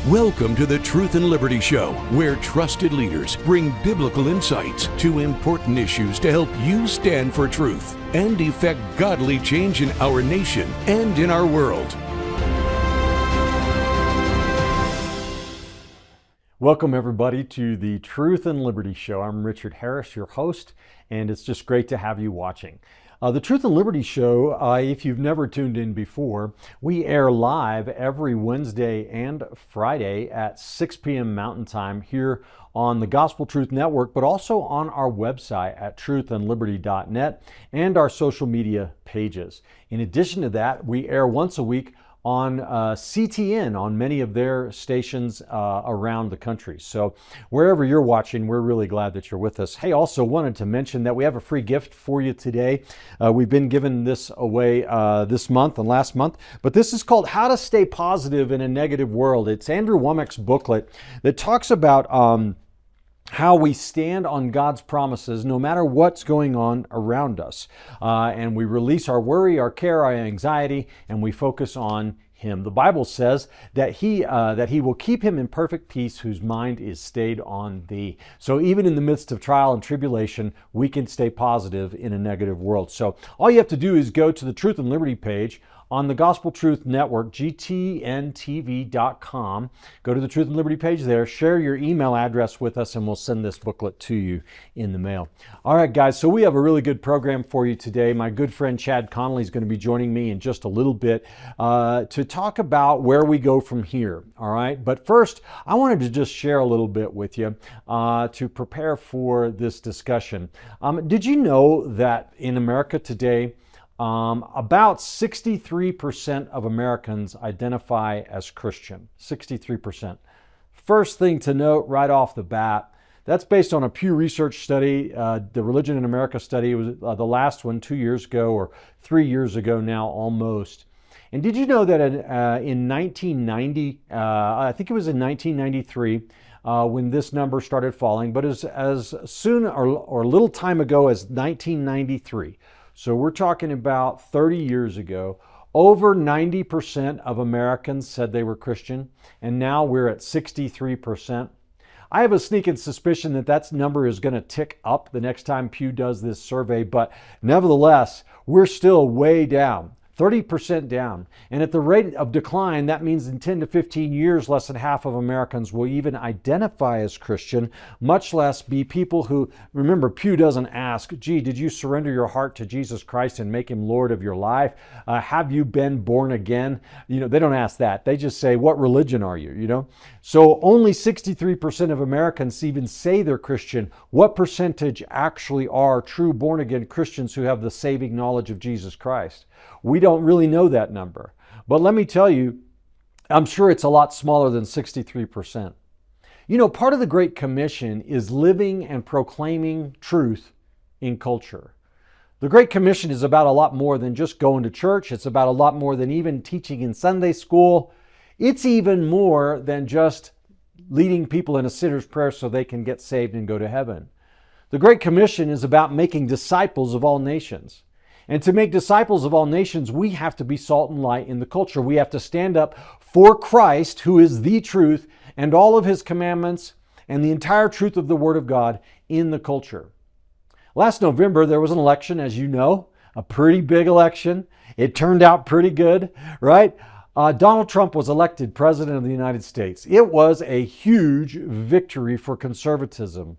Welcome to the Truth and Liberty Show, where trusted leaders bring biblical insights to important issues to help you stand for truth and effect godly change in our nation and in our world. Welcome, everybody, to the Truth and Liberty Show. I'm Richard Harris, your host, and it's just great to have you watching. The Truth and Liberty Show, if you've never tuned in before, we air live every Wednesday and Friday at 6 p.m. Mountain Time here on the Gospel Truth Network, but also on our website at truthandliberty.net and our social media pages. In addition to that, we air once a week on CTN on many of their stations around the country. So wherever you're watching, we're really glad that you're with us. Hey, also wanted to mention that we have a free gift for you today. We've been giving this away this month and last month, but this is called How to Stay Positive in a Negative World. It's Andrew Wommack's booklet that talks about how we stand on God's promises no matter what's going on around us. And we release our worry, our care, our anxiety, and we focus on Him. The Bible says that He will keep him in perfect peace whose mind is stayed on Thee. So even in the midst of trial and tribulation, we can stay positive in a negative world. So all you have to do is go to the Truth and Liberty page on the Gospel Truth Network, gtntv.com. Go to the Truth and Liberty page there, share your email address with us, and we'll send this booklet to you in the mail. All right, guys, so we have a really good program for you today. My good friend Chad Connelly is going to be joining me in just a little bit to talk about where we go from here, all right? But first, I wanted to just share a little bit with you to prepare for this discussion. Did you know that in America today, about 63% of Americans identify as Christian, 63%. First thing to note right off the bat, that's based on a Pew Research study, the Religion in America study. It was the last one 2 years ago or 3 years ago now almost. And did you know that in 1990, I think it was in 1993, when this number started falling, but as soon or a little time ago as 1993, so we're talking about 30 years ago, over 90% of Americans said they were Christian, and now we're at 63%. I have a sneaking suspicion that that number is going to tick up the next time Pew does this survey, but nevertheless, we're still way down. 30% down. And at the rate of decline, that means in 10 to 15 years, less than half of Americans will even identify as Christian, much less be people who, remember, Pew doesn't ask, gee, did you surrender your heart to Jesus Christ and make Him Lord of your life? Have you been born again? You know, they don't ask that. They just say, what religion are you? You know? So only 63% of Americans even say they're Christian. What percentage actually are true born-again Christians who have the saving knowledge of Jesus Christ? We don't really know that number. But let me tell you, I'm sure it's a lot smaller than 63%. You know, part of the Great Commission is living and proclaiming truth in culture. The Great Commission is about a lot more than just going to church. It's about a lot more than even teaching in Sunday school. It's even more than just leading people in a sinner's prayer so they can get saved and go to heaven. The Great Commission is about making disciples of all nations. And to make disciples of all nations, we have to be salt and light in the culture. We have to stand up for Christ, who is the truth, and all of His commandments, and the entire truth of the Word of God in the culture. Last November, there was an election, as you know, a pretty big election. It turned out pretty good, right? Donald Trump was elected President of the United States. It was a huge victory for conservatism.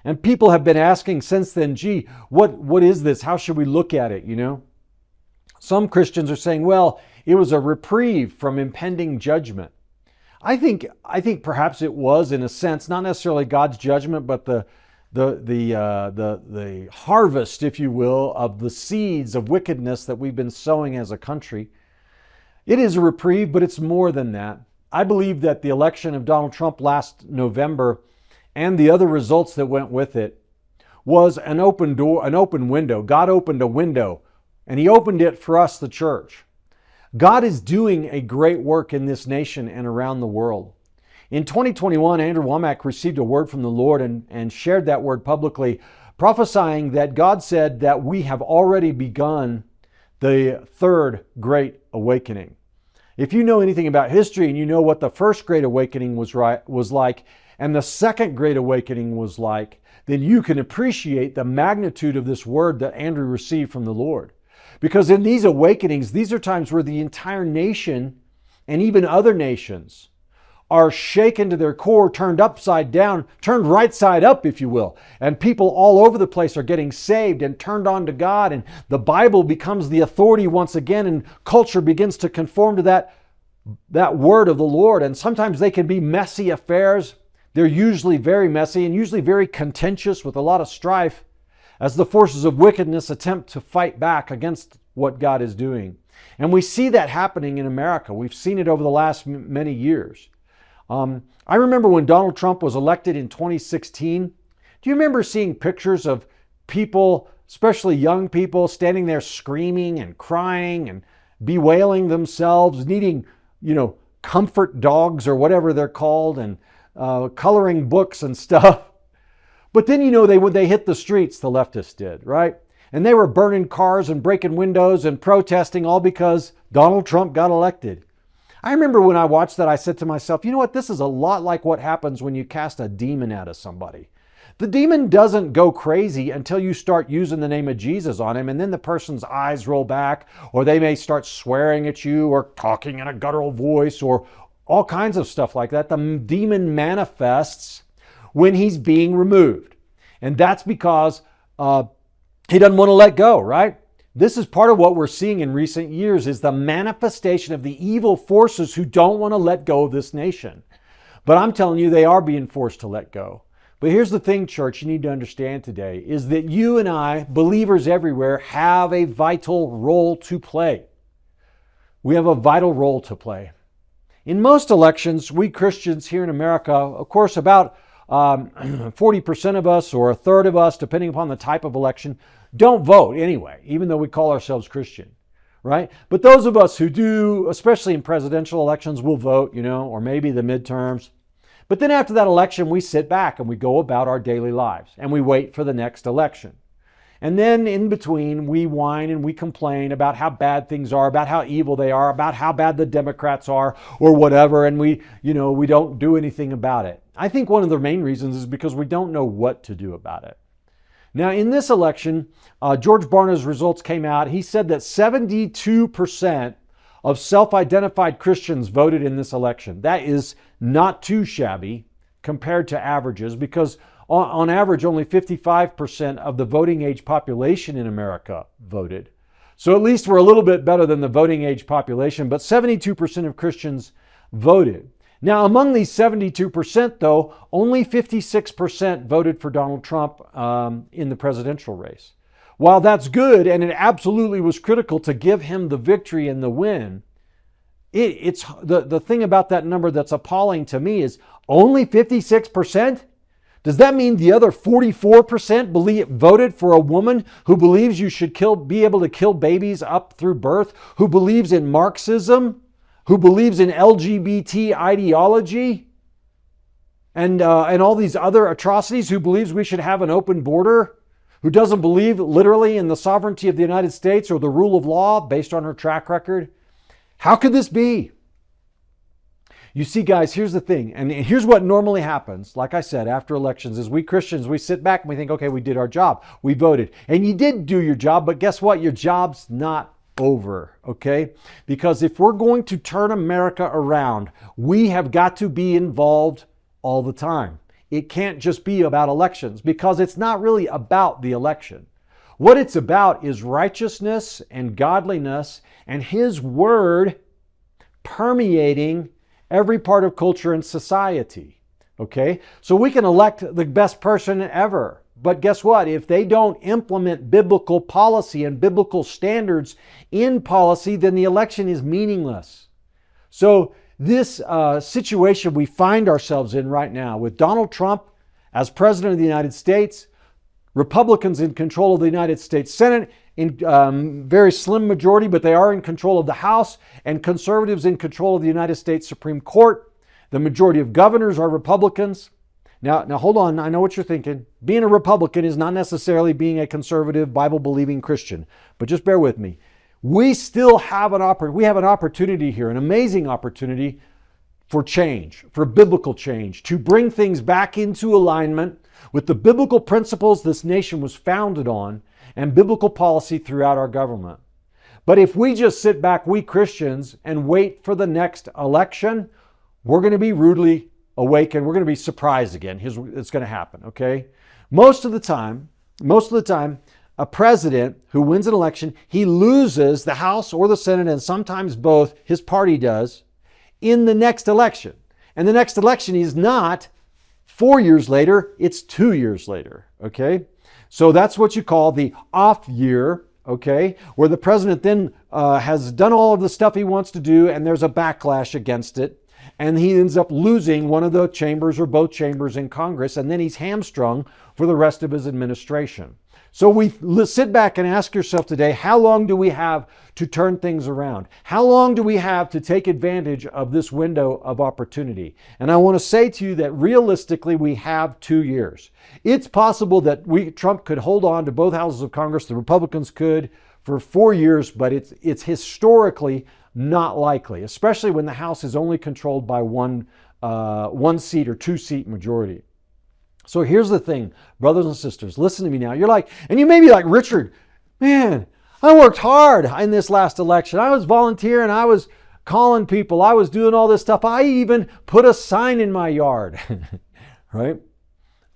And people have been asking since then, gee, what is this? How should we look at it, you know? Some Christians are saying, well, it was a reprieve from impending judgment. I think perhaps it was, in a sense, not necessarily God's judgment, but the harvest, if you will, of the seeds of wickedness that we've been sowing as a country. It is a reprieve, but it's more than that. I believe that the election of Donald Trump last November and the other results that went with it was an open door, an open window. God opened a window, and He opened it for us, the church. God is doing a great work in this nation and around the world. In 2021, Andrew Wommack received a word from the Lord and shared that word publicly, prophesying that God said that we have already begun the third great awakening. If you know anything about history and you know what the first Great Awakening was like and the second Great Awakening was like, then you can appreciate the magnitude of this word that Andrew received from the Lord. Because in these awakenings, these are times where the entire nation and even other nations are shaken to their core, turned upside down, turned right side up, if you will. And people all over the place are getting saved and turned on to God. And the Bible becomes the authority once again, and culture begins to conform to that word of the Lord. And sometimes they can be messy affairs. They're usually very messy and usually very contentious with a lot of strife as the forces of wickedness attempt to fight back against what God is doing. And we see that happening in America. We've seen it over the last many years. I remember when Donald Trump was elected in 2016. Do you remember seeing pictures of people, especially young people, standing there screaming and crying and bewailing themselves, needing, comfort dogs or whatever they're called, and coloring books and stuff? But then, they hit the streets, the leftists did, right? And they were burning cars and breaking windows and protesting, all because Donald Trump got elected. I remember when I watched that, I said to myself, you know what? This is a lot like what happens when you cast a demon out of somebody. The demon doesn't go crazy until you start using the name of Jesus on him, and then the person's eyes roll back, or they may start swearing at you or talking in a guttural voice or all kinds of stuff like that. The demon manifests when he's being removed. And that's because he doesn't want to let go, right? This is part of what we're seeing in recent years, is the manifestation of the evil forces who don't want to let go of this nation. But I'm telling you, they are being forced to let go. But here's the thing, church, you need to understand today, is that you and I, believers everywhere, have a vital role to play. We have a vital role to play. In most elections, we Christians here in America, of course, about 40% of us or a third of us, depending upon the type of election, don't vote anyway, even though we call ourselves Christian, right? But those of us who do, especially in presidential elections, will vote, or maybe the midterms. But then after that election, we sit back and we go about our daily lives and we wait for the next election. And then in between, we whine and we complain about how bad things are, about how evil they are, about how bad the Democrats are or whatever, and we don't do anything about it. I think one of the main reasons is because we don't know what to do about it. Now, in this election, George Barna's results came out. He said that 72% of self-identified Christians voted in this election. That is not too shabby compared to averages, because on average, only 55% of the voting age population in America voted. So at least we're a little bit better than the voting age population, but 72% of Christians voted. Now, among these 72%, though, only 56% voted for Donald Trump in the presidential race. While that's good, and it absolutely was critical to give him the victory and the win, it's the thing about that number that's appalling to me is only 56%? Does that mean the other 44% voted for a woman who believes you should be able to kill babies up through birth, who believes in Marxism, who believes in LGBT ideology, and all these other atrocities, who believes we should have an open border, who doesn't believe literally in the sovereignty of the United States or the rule of law based on her track record? How could this be? You see, guys, here's the thing, and here's what normally happens. Like I said, after elections, is we Christians, we sit back and we think, okay, we did our job. We voted. And you did do your job, but guess what? Your job's not over, okay? Because if we're going to turn America around, we have got to be involved all the time. It can't just be about elections, because it's not really about the election. What it's about is righteousness and godliness and His Word permeating every part of culture and society, okay? So we can elect the best person ever, but guess what? If they don't implement biblical policy and biblical standards in policy, then the election is meaningless. So this situation we find ourselves in right now, with Donald Trump as President of the United States, Republicans in control of the United States Senate, in very slim majority, but they are in control of the House, and conservatives in control of the United States Supreme Court. The majority of governors are Republicans. Now hold on, I know what you're thinking. Being a Republican is not necessarily being a conservative, Bible-believing Christian, but just bear with me. We still have an opportunity here, an amazing opportunity for change, for biblical change, to bring things back into alignment with the biblical principles this nation was founded on and biblical policy throughout our government. But if we just sit back, we Christians, and wait for the next election, we're going to be rudely awakened. We're going to be surprised again. It's going to happen, okay? Most of the time, a president who wins an election, he loses the House or the Senate, and sometimes both, his party does, in the next election. And the next election is not 4 years later, it's 2 years later, okay? So that's what you call the off year, okay? Where the president then has done all of the stuff he wants to do, and there's a backlash against it. And he ends up losing one of the chambers or both chambers in Congress, and then he's hamstrung for the rest of his administration. So we sit back and ask yourself today, how long do we have to turn things around? How long do we have to take advantage of this window of opportunity? And I want to say to you that realistically, we have 2 years. It's possible that Trump could hold on to both houses of Congress, the Republicans could, for 4 years, but it's historically not likely, especially when the House is only controlled by one seat or 2-seat majority. So here's the thing, brothers and sisters, listen to me now. You're like, and you may be like, Richard, man, I worked hard in this last election. I was volunteering, I was calling people, I was doing all this stuff. I even put a sign in my yard, right?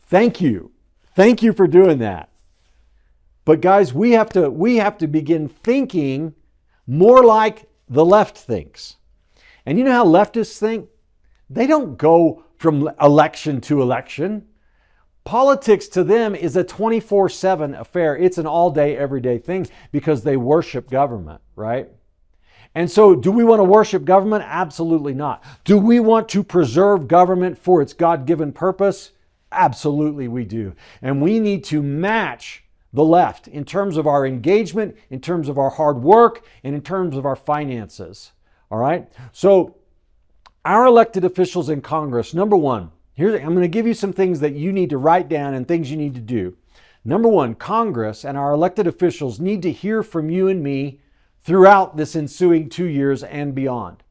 Thank you. Thank you for doing that. But guys, we have to begin thinking more like the left thinks. And you know how leftists think? They don't go from election to election. Politics to them is a 24/7 affair. It's an all-day, everyday thing because they worship government, right? And so do we want to worship government? Absolutely not. Do we want to preserve government for its God-given purpose? Absolutely we do. And we need to match the left in terms of our engagement, in terms of our hard work, and in terms of our finances. All right? So our elected officials in Congress, number one, I'm going to give you some things that you need to write down and things you need to do. Number one, Congress and our elected officials need to hear from you and me throughout this ensuing 2 years and beyond.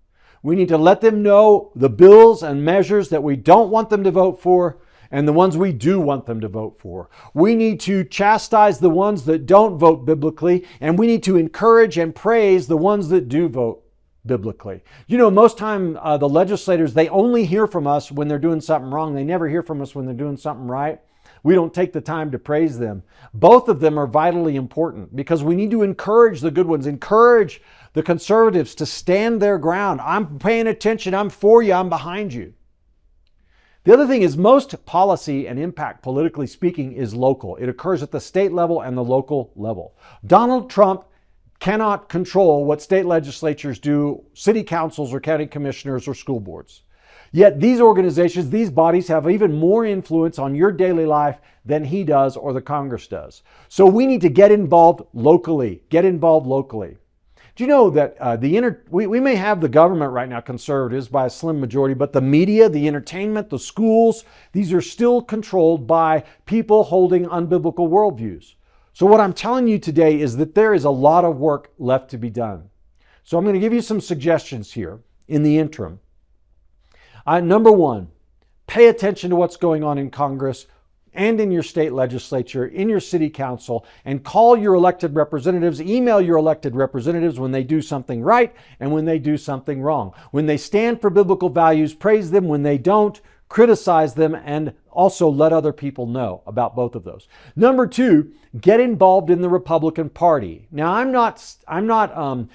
We need to let them know the bills and measures that we don't want them to vote for and the ones we do want them to vote for. We need to chastise the ones that don't vote biblically, and we need to encourage and praise the ones that do vote biblically. You know, most time the legislators, they only hear from us when they're doing something wrong. They never hear from us when they're doing something right. We don't take the time to praise them. Both of them are vitally important because we need to encourage the good ones, encourage the conservatives to stand their ground. I'm paying attention. I'm for you. I'm behind you. The other thing is most policy and impact, politically speaking, is local. It occurs at the state level and the local level. Donald Trump cannot control what state legislatures do, city councils or county commissioners or school boards. Yet these organizations, these bodies have even more influence on your daily life than he does or the Congress does. So we need to get involved locally. Get involved locally. Do you know that we may have the government right now conservatives by a slim majority, but the media, the entertainment, the schools, these are still controlled by people holding unbiblical worldviews. So what I'm telling you today is that there is a lot of work left to be done. So I'm going to give you some suggestions here in the interim. Number one, pay attention to what's going on in Congress and in your state legislature, in your city council, and call your elected representatives, email your elected representatives when they do something right and when they do something wrong. When they stand for biblical values, praise them. When they don't, criticize them, and also let other people know about both of those. Number two, get involved in the Republican Party. Now, I'm not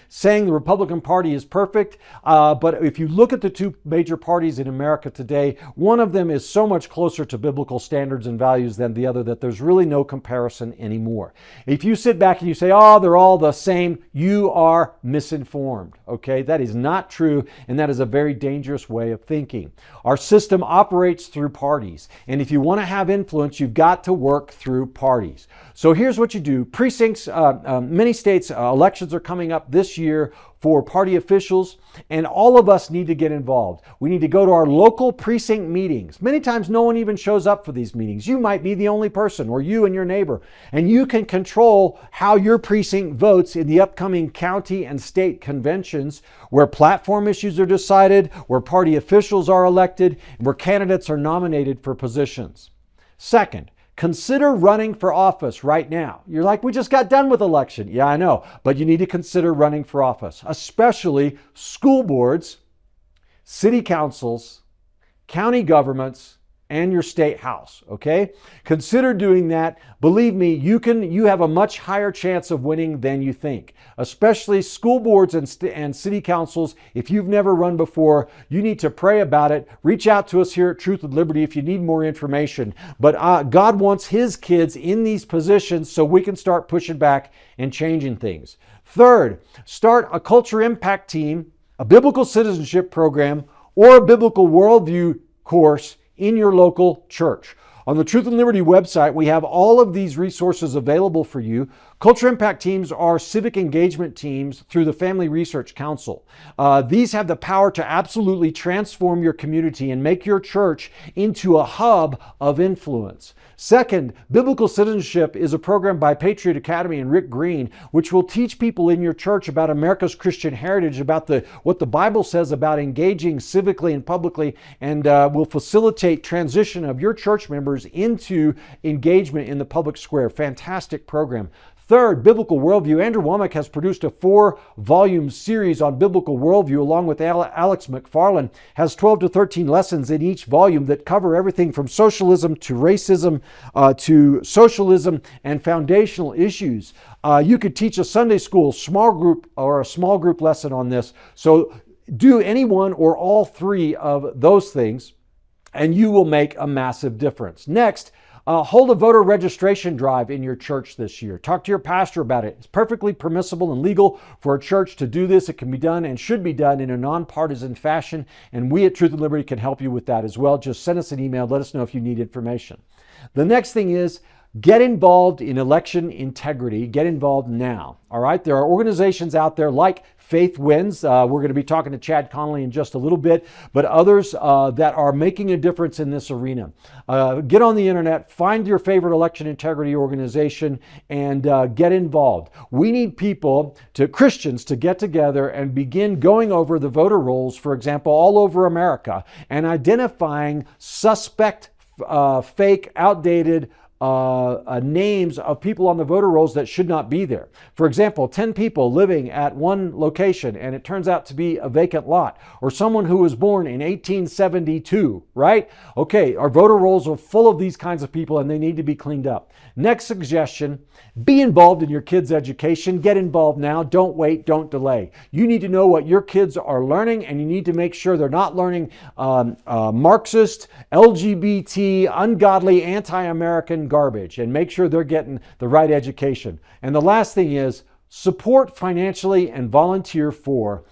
saying the Republican Party is perfect, but if you look at the two major parties in America today, one of them is so much closer to biblical standards and values than the other that there's really no comparison anymore. If you sit back and you say, oh, they're all the same, you are misinformed, okay? That is not true, and that is a very dangerous way of thinking. Our system operates through parties. And if you want to have influence, you've got to work through parties. So here's what you do. Precincts, many states, elections are coming up this year for party officials, and all of us need to get involved. We need to go to our local precinct meetings. Many times no one even shows up for these meetings. You might be the only person, or you and your neighbor, and you can control how your precinct votes in the upcoming county and state conventions, where platform issues are decided, where party officials are elected, and where candidates are nominated for positions. Second, consider running for office right now. You're like, we just got done with election. Yeah, I know, but you need to consider running for office, especially school boards, city councils, county governments, and your state house, okay? Consider doing that. Believe me, you have a much higher chance of winning than you think, especially school boards and city councils. If you've never run before, you need to pray about it. Reach out to us here at Truth and Liberty if you need more information. But God wants His kids in these positions so we can start pushing back and changing things. Third, start a culture impact team, a biblical citizenship program, or a biblical worldview course in your local church. On the Truth and Liberty website, we have all of these resources available for you. Culture Impact Teams are civic engagement teams through the Family Research Council. These have the power to absolutely transform your community and make your church into a hub of influence. Second, Biblical Citizenship is a program by Patriot Academy and Rick Green, which will teach people in your church about America's Christian heritage, about what the Bible says about engaging civically and publicly, and will facilitate transition of your church members into engagement in the public square. Fantastic program. Third, Biblical Worldview. Andrew Womack has produced a 4-volume series on Biblical Worldview along with Alex McFarland. Has 12 to 13 lessons in each volume that cover everything from socialism to racism to socialism and foundational issues. You could teach a Sunday school small group or a small group lesson on this. So do any one or all 3 of those things and you will make a massive difference. Next, hold a voter registration drive in your church this year. Talk to your pastor about it. It's perfectly permissible and legal for a church to do this. It can be done and should be done in a nonpartisan fashion, and we at Truth and Liberty can help you with that as well. Just send us an email. Let us know if you need information. The next thing is, get involved in election integrity. Get involved now. All right? There are organizations out there like Faith Wins. We're going to be talking to Chad Connelly in just a little bit, but others that are making a difference in this arena. Get on the internet, find your favorite election integrity organization, and get involved. We need Christians to get together and begin going over the voter rolls, for example, all over America, and identifying suspect, fake, outdated names of people on the voter rolls that should not be there. For example, 10 people living at one location and it turns out to be a vacant lot, or someone who was born in 1872, right? Okay, our voter rolls are full of these kinds of people and they need to be cleaned up. Next suggestion, be involved in your kids' education. Get involved now. Don't wait. Don't delay. You need to know what your kids are learning, and you need to make sure they're not learning Marxist, LGBT, ungodly, anti-American garbage, and make sure they're getting the right education. And the last thing is, support financially and volunteer for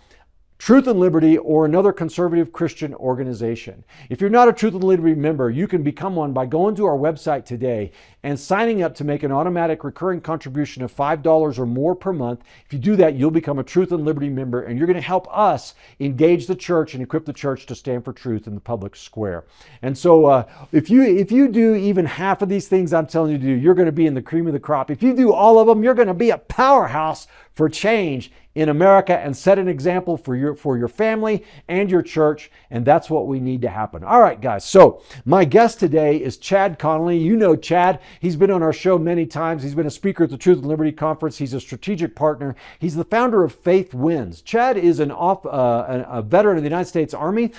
Truth and Liberty or another conservative Christian organization. If you're not a Truth and Liberty member, you can become one by going to our website today and signing up to make an automatic recurring contribution of $5 or more per month. If you do that, you'll become a Truth and Liberty member, and you're going to help us engage the church and equip the church to stand for truth in the public square. And so if you do even half of these things I'm telling you to do, you're going to be in the cream of the crop. If you do all of them, you're going to be a powerhouse for change in America and set an example for your family and your church, and that's what we need to happen. All right, guys, so my guest today is Chad Connelly. You know Chad. He's been on our show many times. He's been a speaker at the Truth and Liberty Conference. He's a strategic partner. He's the founder of Faith Wins. Chad is a veteran of the United States Army.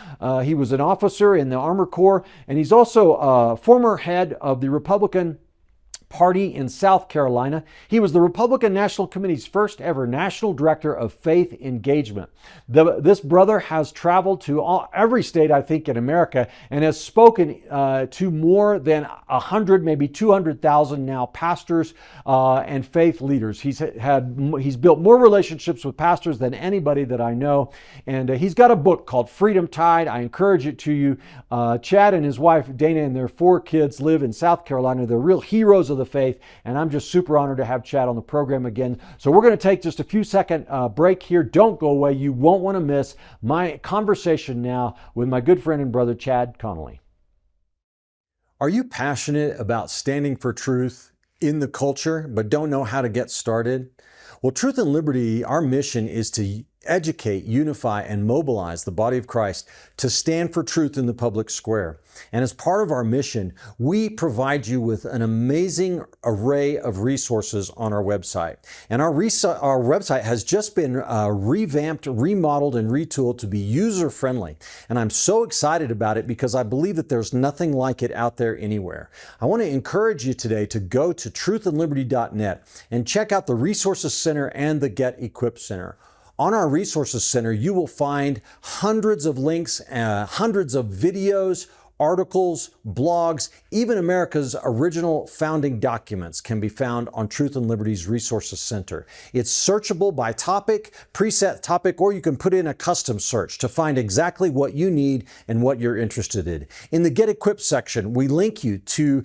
He was an officer in the Armor Corps, and he's also a former head of the Republican Party in South Carolina. He was the Republican National Committee's first ever National Director of Faith Engagement. This brother has traveled to every state, I think, in America, and has spoken to more than 100, maybe 200,000 now pastors and faith leaders. He's built more relationships with pastors than anybody that I know, and he's got a book called Freedom Tide. I encourage it to you. Chad and his wife Dana and their 4 kids live in South Carolina. They're real heroes of of the faith. And I'm just super honored to have Chad on the program again. So we're going to take just a few second break here. Don't go away. You won't want to miss my conversation now with my good friend and brother, Chad Connelly. Are you passionate about standing for truth in the culture, but don't know how to get started? Well, Truth and Liberty, our mission is to educate, unify, and mobilize the body of Christ to stand for truth in the public square. And as part of our mission, we provide you with an amazing array of resources on our website. And our website has just been revamped, remodeled, and retooled to be user-friendly. And I'm so excited about it because I believe that there's nothing like it out there anywhere. I want to encourage you today to go to truthandliberty.net and check out the Resources Center and the Get Equipped Center. On our Resources Center, you will find hundreds of links, hundreds of videos, articles, blogs, even America's original founding documents can be found on Truth and Liberty's Resources Center. It's searchable by topic, preset topic, or you can put in a custom search to find exactly what you need and what you're interested in. In the Get Equipped section, we link you to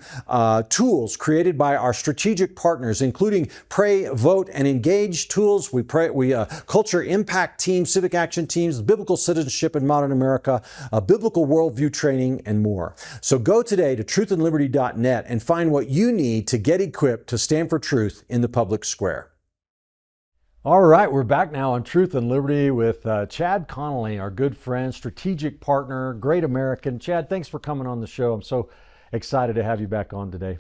tools created by our strategic partners, including Pray, Vote, and Engage tools. We culture impact teams, civic action teams, biblical citizenship in modern America, biblical worldview training, and more. So go today to truthandliberty.net and find what you need to get equipped to stand for truth in the public square. All right, we're back now on Truth and Liberty with Chad Connelly, our good friend, strategic partner, great American. Chad, thanks for coming on the show. I'm so excited to have you back on today.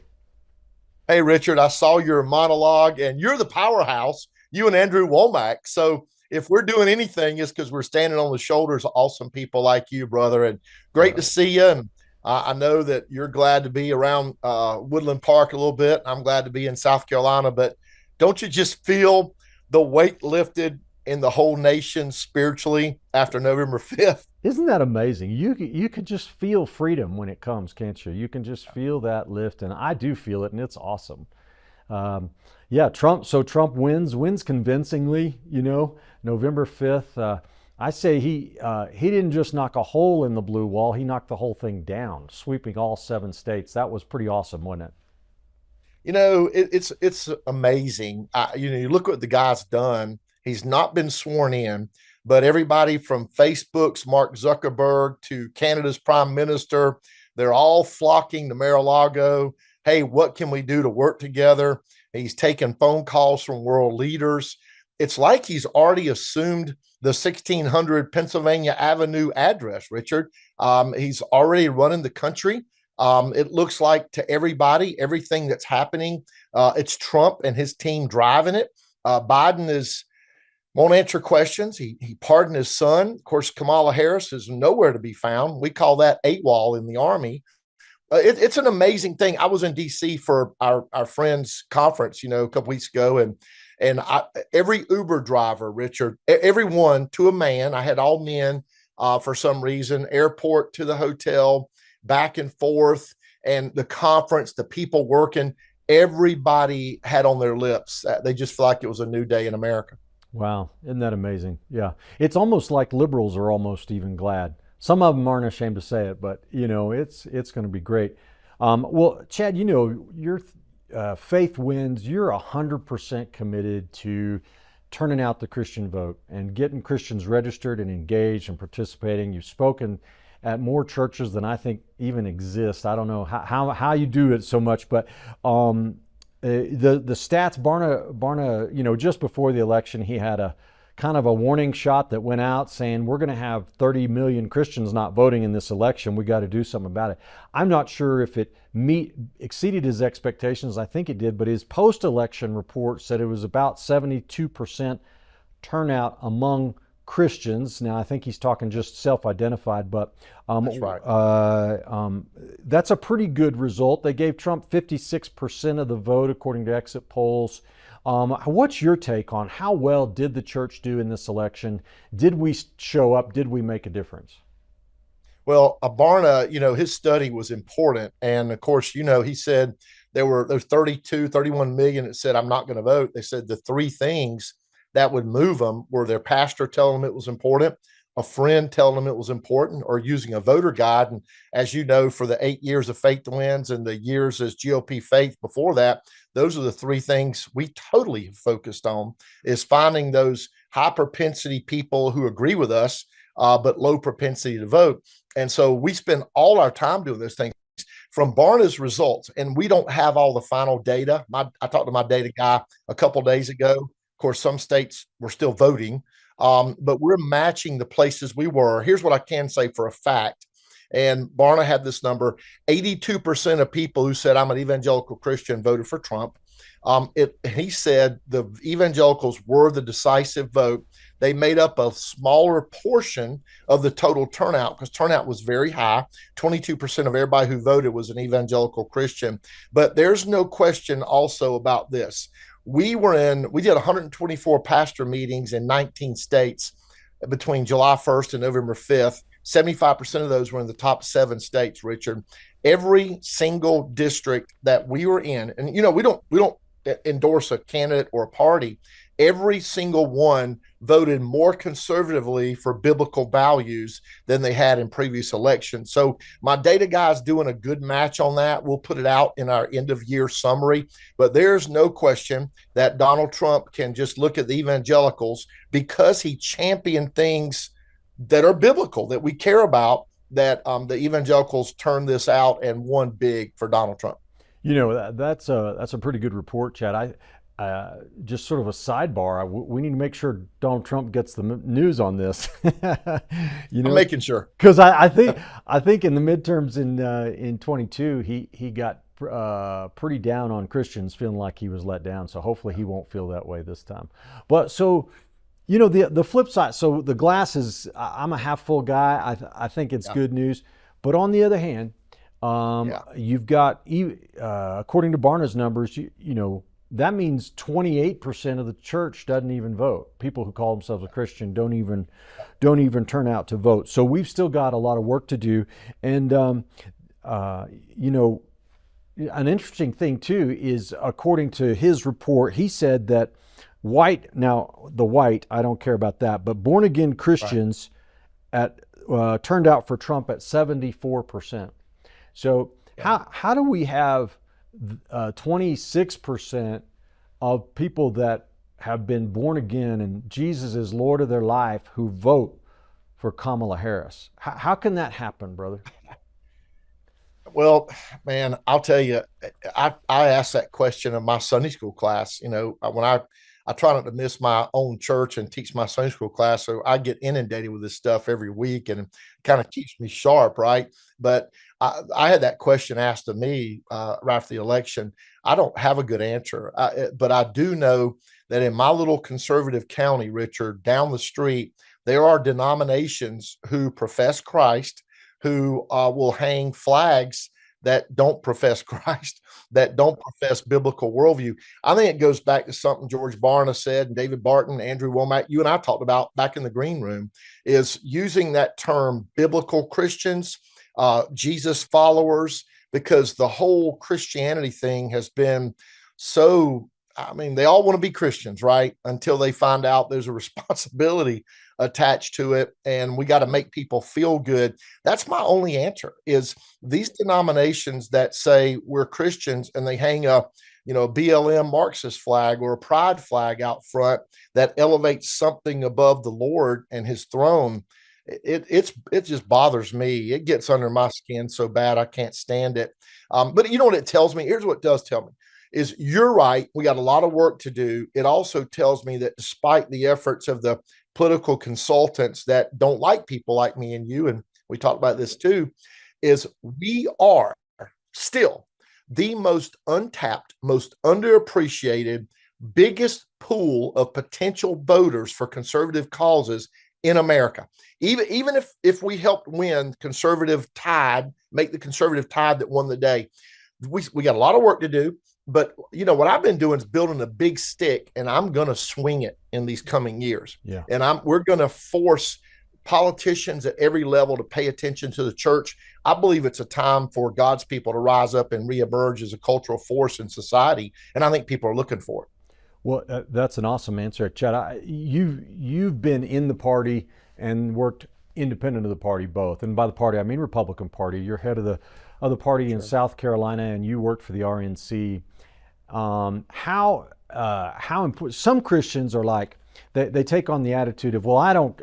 Hey, Richard, I saw your monologue, and you're the powerhouse, you and Andrew Womack. So if we're doing anything, it's because we're standing on the shoulders of awesome people like you, brother. And great to see you. And I know that you're glad to be around Woodland Park a little bit. I'm glad to be in South Carolina. But don't you just feel the weight lifted in the whole nation spiritually after November 5th? Isn't that amazing? You can just feel freedom when it comes, can't you? You can just feel that lift, and I do feel it, and it's awesome. Yeah, Trump wins convincingly, November 5th. I say he didn't just knock a hole in the blue wall, he knocked the whole thing down, sweeping all 7 states. That was pretty awesome, wasn't it? It's amazing. You look what the guy's done. He's not been sworn in, but everybody from Facebook's Mark Zuckerberg to Canada's Prime Minister, they're all flocking to Mar-a-Lago. Hey, what can we do to work together? He's taking phone calls from world leaders. It's like he's already assumed the 1600 Pennsylvania Avenue address, Richard. He's already running the country. It looks like to everybody, everything that's happening, it's Trump and his team driving it. Biden won't answer questions. He pardoned his son. Of course, Kamala Harris is nowhere to be found. We call that AWOL in the Army. It's an amazing thing. I was in D.C. for our friends' conference, a couple weeks ago, and every Uber driver, Richard, everyone to a man, I had all men for some reason, airport to the hotel, back and forth, and the conference, the people working, everybody had on their lips. They just feel like it was a new day in America. Wow, isn't that amazing? Yeah, it's almost like liberals are almost even glad. Some of them aren't ashamed to say it, but it's going to be great. Well, Chad, your Faith Wins. You're 100% committed to turning out the Christian vote and getting Christians registered and engaged and participating. You've spoken at more churches than I think even exist. I don't know how you do it so much, but the stats, Barna, just before the election, he had a kind of a warning shot that went out saying we're going to have 30 million Christians not voting in this election. We got to do something about it. I'm not sure if it exceeded his expectations. I think it did, but his post-election report said it was about 72% turnout among Christians. Now, I think he's talking just self-identified, but that's right. That's a pretty good result. They gave Trump 56% of the vote, according to exit polls. What's your take on how well did the church do in this election? Did we show up? Did we make a difference? Well, Barna, his study was important. And of course, he said there's 31 million that said, I'm not going to vote. They said the three things that would move them were their pastor telling them it was important, a friend telling them it was important, or using a voter guide. And as you know, for the 8 years of Faith Wins and the years as GOP Faith before that, those are the three things we totally focused on, is finding those high propensity people who agree with us, but low propensity to vote. And so we spend all our time doing those things. From Barna's results, and we don't have all the final data. I talked to my data guy a couple days ago. Of course, some states were still voting, but we're matching the places we were. Here's what I can say for a fact. And Barna had this number: 82% of people who said, I'm an evangelical Christian, voted for Trump. He said the evangelicals were the decisive vote. They made up a smaller portion of the total turnout, because turnout was very high. 22% of everybody who voted was an evangelical Christian. But there's no question also about this. We did 124 pastor meetings in 19 states between July 1st and November 5th. 75% of those were in the top 7 states, Richard. Every single district that we were in, and we don't endorse a candidate or a party. Every single one voted more conservatively for biblical values than they had in previous elections. So my data guy is doing a good match on that. We'll put it out in our end of year summary, but there's no question that Donald Trump can just look at the evangelicals, because he championed things that are biblical, that we care about, that the evangelicals turned this out and won big for Donald Trump. That's a pretty good report, Chad. Just sort of a sidebar. We need to make sure Donald Trump gets the news on this. I'm making sure, because I think in the midterms in 22 he got pretty down on Christians, feeling like he was let down. So hopefully he won't feel that way this time. But so the flip side. So the glass is, I'm a half full guy. I think it's good news. But on the other hand, you've got, according to Barna's numbers, that means 28% of the church doesn't even vote. People who call themselves a Christian don't even turn out to vote. So we've still got a lot of work to do. And an interesting thing too is, according to his report, he said that I don't care about that, but born again Christians turned out for Trump at 74%. So how do we have 26% of people that have been born again and Jesus is Lord of their life who vote for Kamala Harris? How can that happen, brother? Well, man, I'll tell you, I asked that question of my Sunday school class. When I try not to miss my own church and teach my Sunday school class, so I get inundated with this stuff every week, and it kind of keeps me sharp, right? But I had that question asked of me right after the election. I don't have a good answer, but I do know that in my little conservative county, Richard, down the street, there are denominations who profess Christ, who will hang flags that don't profess Christ, that don't profess biblical worldview. I think it goes back to something George Barna said, and David Barton, Andrew Womack, you and I talked about back in the green room, is using that term biblical Christians, Jesus followers, because the whole Christianity thing has been so, they all want to be Christians, right? Until they find out there's a responsibility attached to it, and we got to make people feel good. That's my only answer, is these denominations that say we're Christians and they hang a BLM Marxist flag or a pride flag out front that elevates something above the Lord and his throne. It just bothers me. It gets under my skin so bad I can't stand it. But you know what it tells me? Here's what it does tell me, is you're right. We got a lot of work to do. It also tells me that despite the efforts of the political consultants that don't like people like me and you, and we talked about this too, is we are still the most untapped, most underappreciated, biggest pool of potential voters for conservative causes in America. Even if we helped win conservative tide, make the conservative tide that won the day, we got a lot of work to do. But what I've been doing is building a big stick, and I'm going to swing it in these coming years. Yeah. And we're going to force politicians at every level to pay attention to the church. I believe it's a time for God's people to rise up and reemerge as a cultural force in society, and I think people are looking for it. Well, that's an awesome answer, Chad. You've been in the party and worked independent of the party both. And by the party, I mean Republican Party. You're head of the party in South Carolina, and you worked for the RNC. How important? Some Christians are like, they take on the attitude of, well, I don't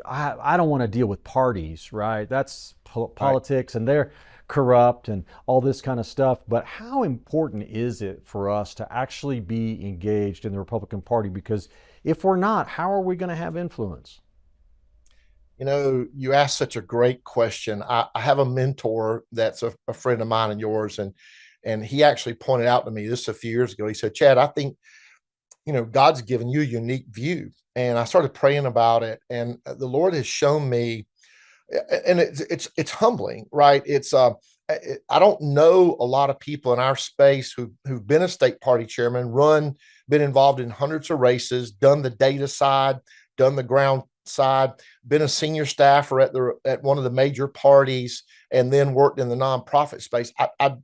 want to deal with parties, right? That's politics, and they're corrupt and all this kind of stuff. But how important is it for us to actually be engaged in the Republican Party? Because if we're not, how are we going to have influence? You asked such a great question. I have a mentor that's a friend of mine and yours, and he actually pointed out to me this a few years ago. He said, Chad, I think, God's given you a unique view. And I started praying about it, and the Lord has shown me, and it's humbling, right? I don't know a lot of people in our space who've been a state party chairman, been involved in hundreds of races, done the data side, done the ground side, been a senior staffer at one of the major parties, and then worked in the nonprofit space. I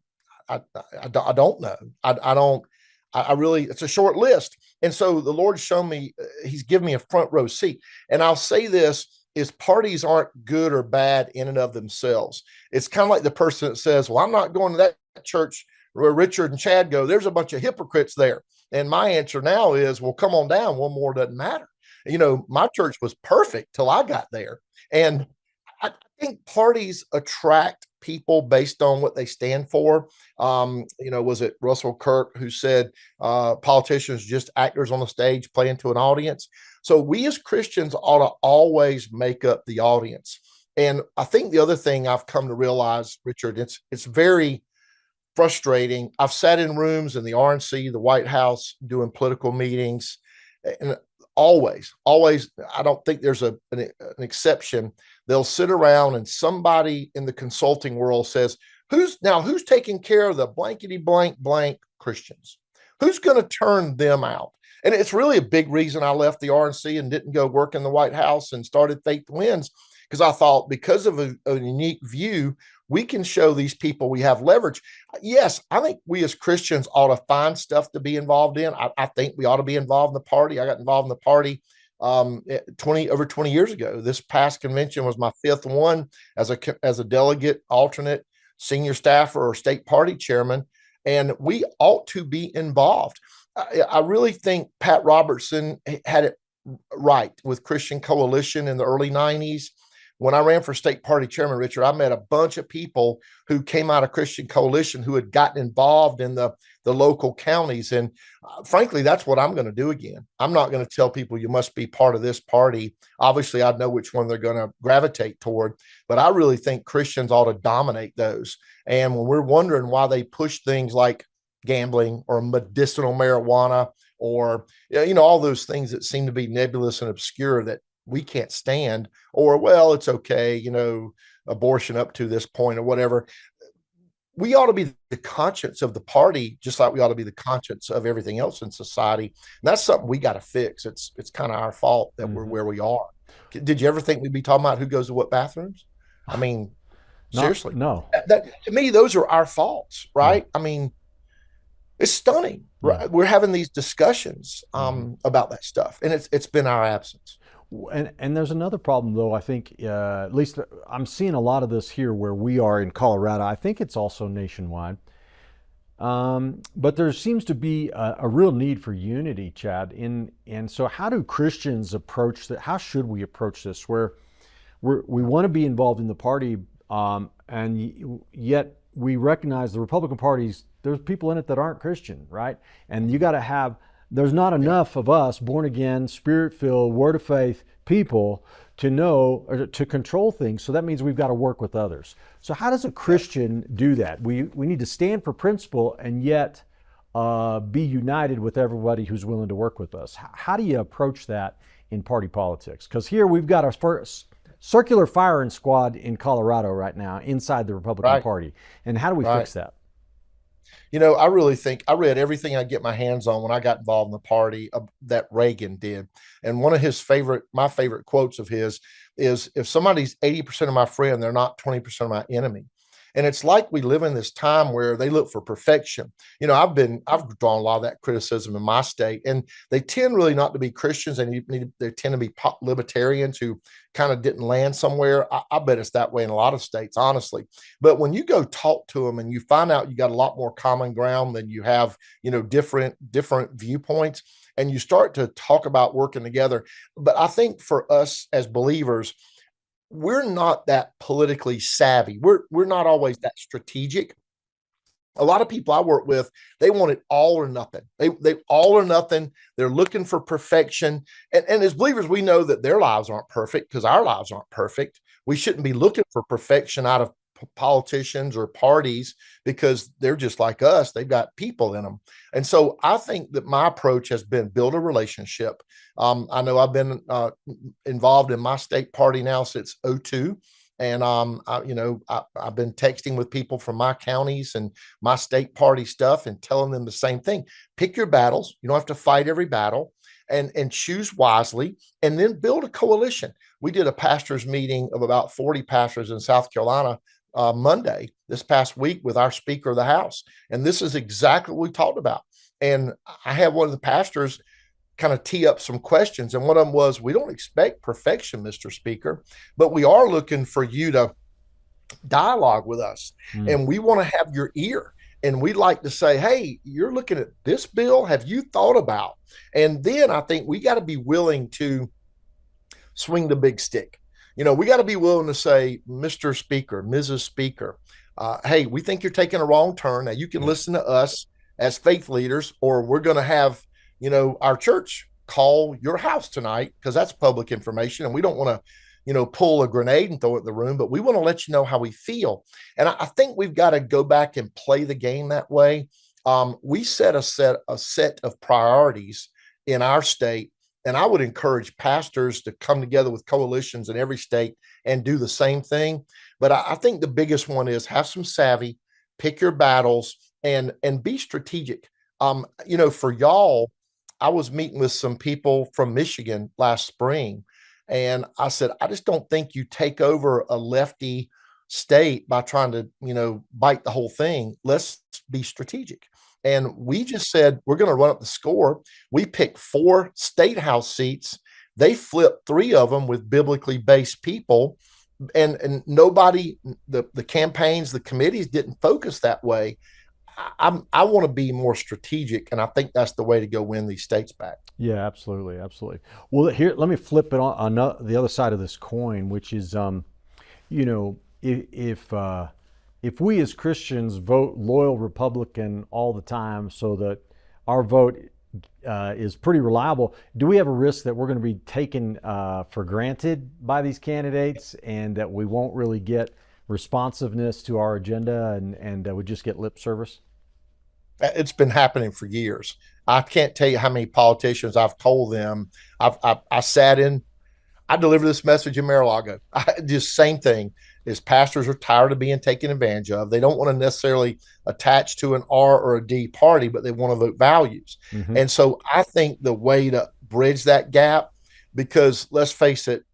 don't know. I really, it's a short list. And so the Lord's shown me, he's given me a front row seat. And I'll say this, is parties aren't good or bad in and of themselves. It's kind of like the person that says, well, I'm not going to that church where Richard and Chad go. There's a bunch of hypocrites there. And my answer now is, well, come on down. One more doesn't matter. My church was perfect till I got there. And I think parties attract people based on what they stand for. Was it Russell Kirk who said politicians just actors on the stage playing to an audience? So we as Christians ought to always make up the audience. And I think the other thing I've come to realize, Richard, it's very frustrating. I've sat in rooms in the RNC, the White House, doing political meetings, and always, I don't think there's an exception. They'll sit around and somebody in the consulting world says, who's taking care of the blankety blank Christians? Who's going to turn them out? And it's really a big reason I left the RNC and didn't go work in the White House and started Faith Wins, because I thought, because of a unique view, we can show these people we have leverage. Yes, I think we as Christians ought to find stuff to be involved in. I think we ought to be involved in the party. I got involved in the party over 20 years ago. This past convention was my fifth one as a delegate, alternate, senior staffer, or state party chairman, and we ought to be involved. I really think Pat Robertson had it right with Christian Coalition in the early 90s. When I ran for state party chairman, Richard, I met a bunch of people who came out of Christian Coalition who had gotten involved in the local counties. And frankly, that's what I'm going to do again. I'm not going to tell people you must be part of this party. Obviously, I know which one they're going to gravitate toward, but I really think Christians ought to dominate those. And when we're wondering why they push things like gambling or medicinal marijuana or, all those things that seem to be nebulous and obscure that we can't stand, or, well, it's okay, abortion up to this point or whatever. We ought to be the conscience of the party, just like we ought to be the conscience of everything else in society. And that's something we got to fix. It's kind of our fault that we're where we are. Did you ever think we'd be talking about who goes to what bathrooms? I mean, seriously, no. That to me, those are our faults, right? Yeah. I mean, it's stunning. Right? Yeah. We're having these discussions about that stuff, and it's been our absence. And there's another problem, though. I think, at least I'm seeing a lot of this here where we are in Colorado. I think it's also nationwide. But there seems to be a real need for unity, Chad. And so how do Christians approach that? How should we approach this? Where we want to be involved in the party, and yet we recognize the Republican parties, there's people in it that aren't Christian, right? And you got to have, there's not enough of us born again, spirit-filled, word of faith people to know or to control things. So that means we've got to work with others. So how does a Christian do that? We need to stand for principle and yet be united with everybody who's willing to work with us. How do you approach that in party politics? Because here we've got our first circular firing squad in Colorado right now inside the Republican Party. And how do we fix that? I really think I read everything I get my hands on when I got involved in the party that Reagan did. And one of my favorite quotes of his is, if somebody's 80% of my friend, they're not 20% of my enemy. And it's like we live in this time where they look for perfection. You know, I've drawn a lot of that criticism in my state, and they tend really not to be Christians, and they tend to be libertarians who kind of didn't land somewhere. I bet it's that way in a lot of states, honestly. But when you go talk to them and you find out you got a lot more common ground than you have, you know, different viewpoints, and you start to talk about working together. But I think for us as believers, we're not that politically savvy. We're not always that strategic. A lot of people I work with, they want it all or nothing. They all or nothing. They're looking for perfection. And as believers, we know that their lives aren't perfect because our lives aren't perfect. We shouldn't be looking for perfection out of politicians or parties because they're just like us. They've got people in them. And so I think that my approach has been build a relationship. I know I've been involved in my state party now since '02. And, I've been texting with people from my counties and my state party stuff and telling them the same thing. Pick your battles. You don't have to fight every battle, and choose wisely, and then build a coalition. We did a pastors meeting of about 40 pastors in South Carolina Monday this past week with our Speaker of the House. And this is exactly what we talked about. And I had one of the pastors kind of tee up some questions. And one of them was, we don't expect perfection, Mr. Speaker, but we are looking for you to dialogue with us. And we want to have your ear. And we'd like to say, hey, you're looking at this bill. Have you thought about? And then I think we got to be willing to swing the big stick. You know, we got to be willing to say, Mr. Speaker, Mrs. Speaker, hey, we think you're taking a wrong turn. Now you can listen to us as faith leaders, or we're going to have, you know, our church call your house tonight because that's public information. And we don't want to, you know, pull a grenade and throw it in the room, but we want to let you know how we feel. And I think we've got to go back and play the game that way. We set a set of priorities in our state. And I would encourage pastors to come together with coalitions in every state and do the same thing. But I think the biggest one is have some savvy, pick your battles, and be strategic. For y'all, I was meeting with some people from Michigan last spring, and I said, I just don't think you take over a lefty state by trying to, bite the whole thing. Let's be strategic. And we just said, we're going to run up the score. We picked 4 state house seats. They flipped 3 of them with biblically based people. And nobody, the campaigns, the committees didn't focus that way. I want to be more strategic, and I think that's the way to go win these states back. Yeah, absolutely. Well, here, let me flip it on the other side of this coin, which is, if we as Christians vote loyal Republican all the time so that our vote is pretty reliable, do we have a risk that we're going to be taken for granted by these candidates and that we won't really get responsiveness to our agenda and we just get lip service? It's been happening for years. I can't tell you how many politicians I've told them. I sat in, I delivered this message in Mar-a-Lago. Just same thing is pastors are tired of being taken advantage of. They don't want to necessarily attach to an R or a D party, but they want to vote values. Mm-hmm. And so I think the way to bridge that gap, because let's face it,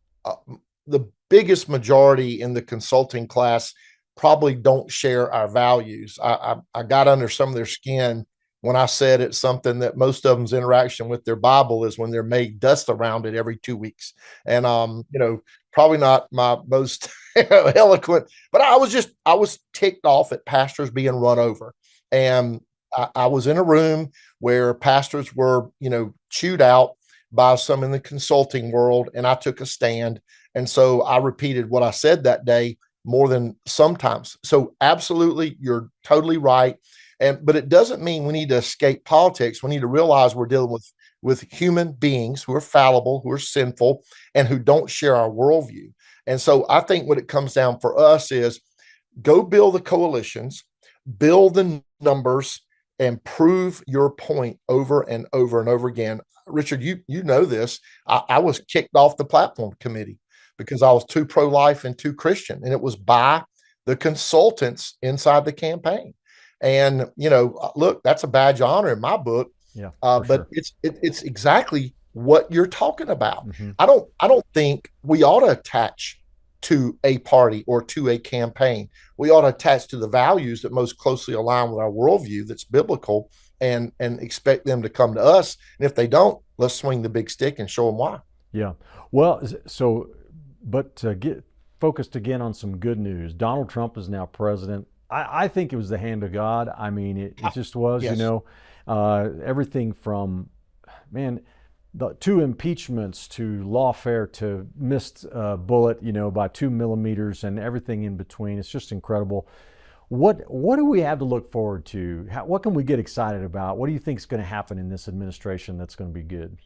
the biggest majority in the consulting class probably don't share our values. I got under some of their skin when I said it's something that most of them's interaction with their Bible is when they're made dust around it every 2 weeks. And, probably not my most eloquent, but I was ticked off at pastors being run over. And I was in a room where pastors were, chewed out by some in the consulting world, and I took a stand. And so I repeated what I said that day more than sometimes. So absolutely, you're totally right. But it doesn't mean we need to escape politics. We need to realize we're dealing with human beings who are fallible, who are sinful, and who don't share our worldview. And so I think what it comes down for us is go build the coalitions, build the numbers, and prove your point over and over and over again. Richard, you know this. I was kicked off the platform committee because I was too pro-life and too Christian, and it was by the consultants inside the campaign. And look, that's a badge of honor in my book. Yeah, but sure. It's exactly what you're talking about. Mm-hmm. I don't think we ought to attach to a party or to a campaign. We ought to attach to the values that most closely align with our worldview that's biblical, and expect them to come to us. And if they don't, let's swing the big stick and show them why. Yeah. Well, but to get focused again on some good news, Donald Trump is now president. I think it was the hand of God. I mean, it just was, Yes. Everything from, the 2 impeachments to lawfare to missed bullet, by 2 millimeters and everything in between. It's just incredible. What do we have to look forward to? What can we get excited about? What do you think is going to happen in this administration that's going to be good?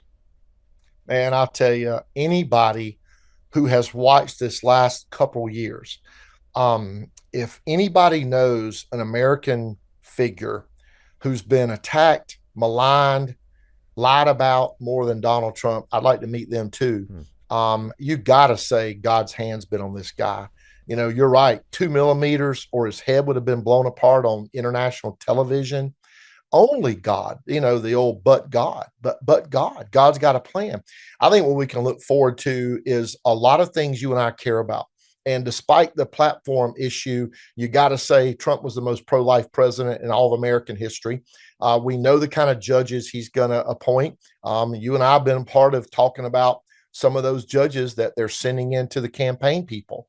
And I'll tell you, anybody who has watched this last couple years, if anybody knows an American figure who's been attacked, maligned, lied about more than Donald Trump, I'd like to meet them too. You got to say God's hand's been on this guy. You're right. 2 millimeters or his head would have been blown apart on international television. Only God, the old but God, but God's got a plan. I think what we can look forward to is a lot of things you and I care about. And despite the platform issue, you got to say Trump was the most pro-life president in all of American history. We know the kind of judges he's going to appoint. You and I have been part of talking about some of those judges that they're sending into the campaign people.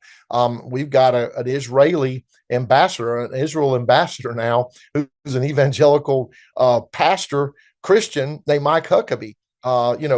We've got an Israeli ambassador, an Israel ambassador now, who's an evangelical pastor Christian named Mike Huckabee.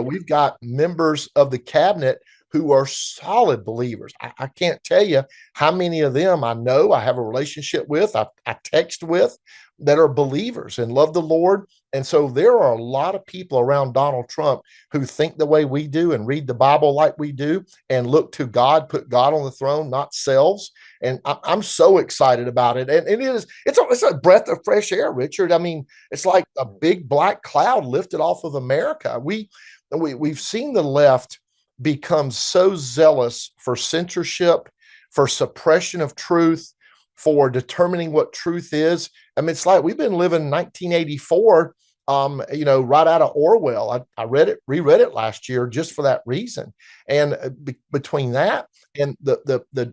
We've got members of the cabinet who are solid believers. I can't tell you how many of them I know, I have a relationship with, I text with, that are believers and love the Lord. And so there are a lot of people around Donald Trump who think the way we do and read the Bible like we do and look to God, put God on the throne, not selves. And I'm so excited about it. And it's a breath of fresh air, Richard. I mean, it's like a big black cloud lifted off of America. We've seen the left become so zealous for censorship, for suppression of truth, for determining what truth is. I mean, it's like we've been living 1984, right out of Orwell. I reread it last year just for that reason. And between that and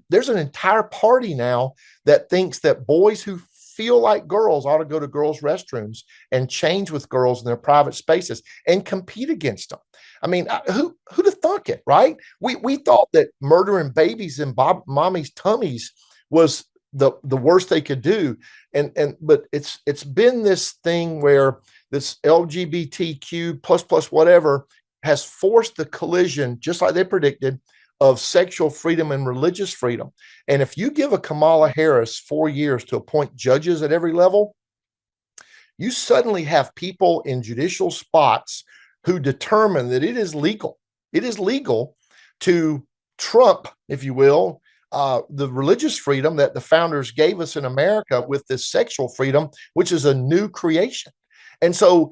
there's an entire party now that thinks that boys who feel like girls ought to go to girls' restrooms and change with girls in their private spaces and compete against them. I mean, who'd have thunk it, right? We thought that murdering babies in mommy's tummies was the worst they could do. But it's been this thing where this LGBTQ plus whatever has forced the collision, just like they predicted, of sexual freedom and religious freedom. And if you give a Kamala Harris 4 years to appoint judges at every level, you suddenly have people in judicial spots who determine that it is legal. It is legal to trump, if you will, the religious freedom that the founders gave us in America with this sexual freedom, which is a new creation. And so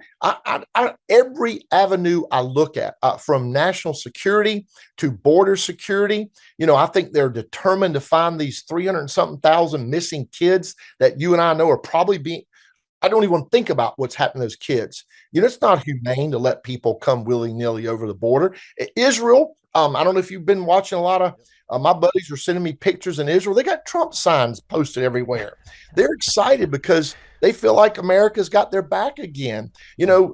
every avenue I look at, from national security to border security, I think they're determined to find these 300 and something thousand missing kids that you and I know are probably being. I don't even think about what's happening to those kids. It's not humane to let people come willy-nilly over the border. Israel, I don't know if you've been watching a lot of, my buddies are sending me pictures in Israel. They got Trump signs posted everywhere. They're excited because they feel like America's got their back again.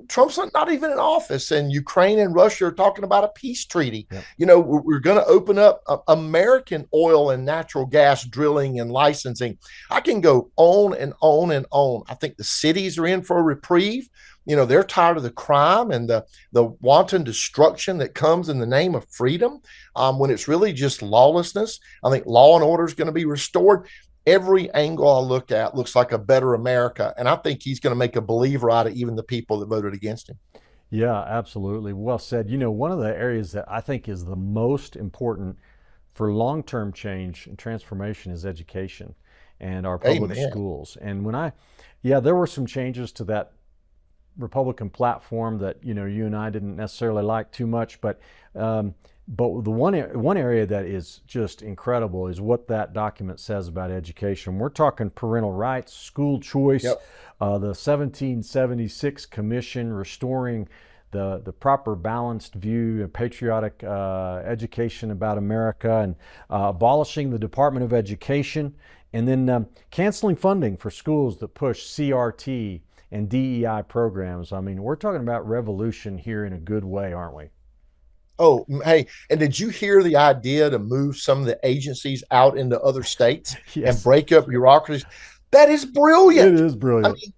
Trump's not even in office, and Ukraine and Russia are talking about a peace treaty. Yep. We're going to open up American oil and natural gas drilling and licensing. I can go on and on and on. I think the cities are in for a reprieve. They're tired of the crime and the wanton destruction that comes in the name of freedom, when it's really just lawlessness. I think law and order is going to be restored. Every angle I look at looks like a better America. And I think he's going to make a believer out of even the people that voted against him. Yeah, absolutely. Well said. One of the areas that I think is the most important for long-term change and transformation is education and our public schools. And there were some changes to that Republican platform that you and I didn't necessarily like too much, but the one area that is just incredible is what that document says about education. We're talking parental rights, school choice, the 1776 Commission restoring the proper balanced view and patriotic education about America, and abolishing the Department of Education, and then canceling funding for schools that push CRT and DEI programs. I mean, we're talking about revolution here in a good way, aren't we? Oh, hey, and did you hear the idea to move some of the agencies out into other states and Yes, break up bureaucracies? That is it brilliant. is I brilliant. mean,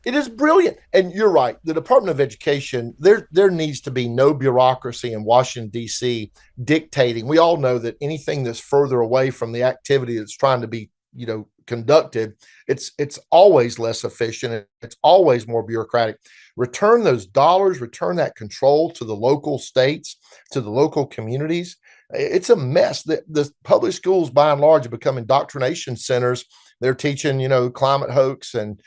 it is brilliant. And you're right. The Department of Education, there needs to be no bureaucracy in Washington, D.C. dictating. We all know that anything that's further away from the activity that's trying to be, conducted, it's always less efficient. It's always more bureaucratic. Return those dollars, return that control to the local states, to the local communities. It's a mess. The public schools, by and large, have become indoctrination centers. They're teaching, climate hoax and